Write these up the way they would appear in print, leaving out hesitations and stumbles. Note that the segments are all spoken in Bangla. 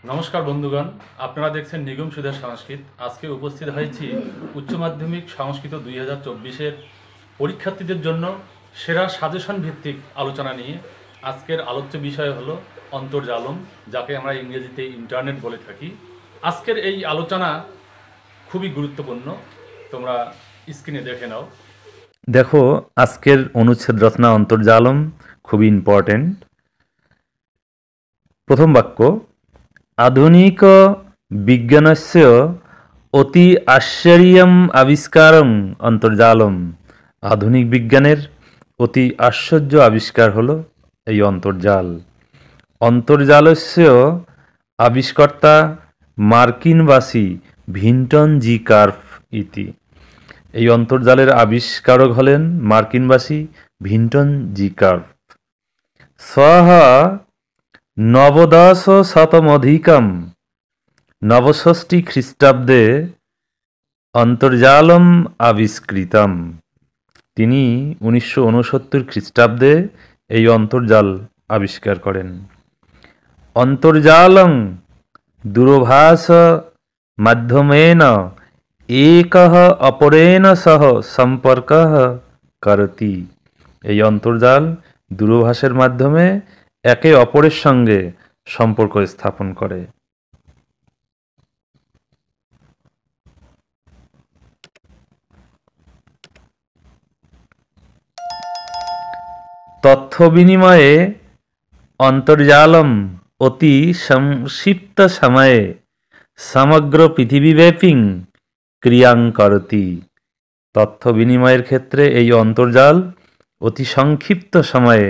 নমস্কার বন্ধুগণ, আপনারা দেখছেন নিগম সুধা সংস্কৃত। আজকে উপস্থিত হয়েছি উচ্চ মাধ্যমিক সংস্কৃত 2024-এর পরীক্ষার্থীদের জন্য সেরা সাজেশন ভিত্তিক আলোচনা নিয়ে। আজকের আলোচ্য বিষয় হলো অন্তর্জালম, যাকে আমরা ইংরেজিতে ইন্টারনেট বলে থাকি। আজকের এই আলোচনা খুবই গুরুত্বপূর্ণ, তোমরা স্ক্রিনে দেখে নাও। দেখো, আজকের অনুচ্ছেদ রচনা অন্তর্জালম খুবই ইম্পর্টেন্ট। প্রথম বাক্য, আধুনিক বিজ্ঞানস্য অতি আশ্চর্যম আবিষ্কারং অন্তর্জালম। আধুনিক বিজ্ঞানের অতি আশ্চর্য আবিষ্কার হলো এই অন্তর্জাল। অন্তর্জালস্য আবিষ্কর্তা মার্কিনবাসী ভিন্টন জি কার্ভ ইতি। এই অন্তর্জালের আবিষ্কারক হলেন মার্কিনবাসী ভিন্টন জি কার্ভ। সহ নবদশ শতমধিকম নবষষ্ঠী খ্রিস্টাব্দে অন্তর্জালম আবিষ্কৃতম। তিনি 1969 খ্রিস্টাব্দে এই অন্তর্জাল আবিষ্কার করেন। অন্তর্জালং দূরভাষ মাধ্যমেন একঃ অপরেণ সহ সম্পর্কঃ করতি। এই অন্তর্জাল দূরভাষের মাধ্যমে একে অপরের সঙ্গে সম্পর্ক স্থাপন করে। তথ্য বিনিময়ে অন্তর্জালম অতি সংক্ষিপ্ত সময়ে সমগ্র পৃথিবীব্যাপী ক্রিয়াং করতি। তথ্য বিনিময়ের ক্ষেত্রে এই অন্তর্জাল অতি সংক্ষিপ্ত সময়ে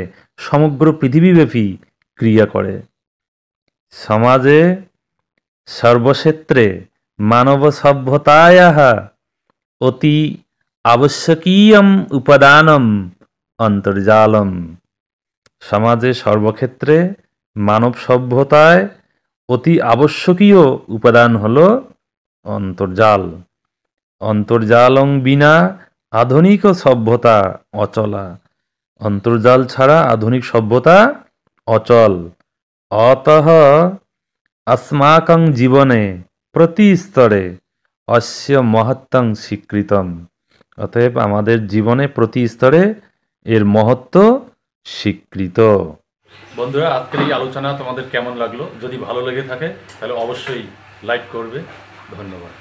সমগ্র পৃথিবীব্যাপী ক্রিয়া করে। সমাজে সর্বক্ষেত্রে মানব সভ্যতায়াঃ অতি আবশ্যকীয়ম উপাদানম অন্তর্জালম। সমাজে সর্বক্ষেত্রে মানব সভ্যতায় অতি আবশ্যকীয় উপাদান হল অন্তর্জাল। অন্তর্জালং বিনা আধুনিক সভ্যতা অচলা। অন্তর্জাল ছাড়া আধুনিক সভ্যতা অচল। অতঃ अस्माकं জীবনে প্রতি স্তরে অস্য মহত্বং স্বীকৃতম। অতএব আমাদের জীবনে প্রতি স্তরে এর মহত্ব স্বীকৃত। বন্ধুরা, আজকের এই আলোচনা তোমাদের কেমন লাগলো? যদি ভালো লেগে থাকে তাহলে অবশ্যই লাইক করবে। ধন্যবাদ।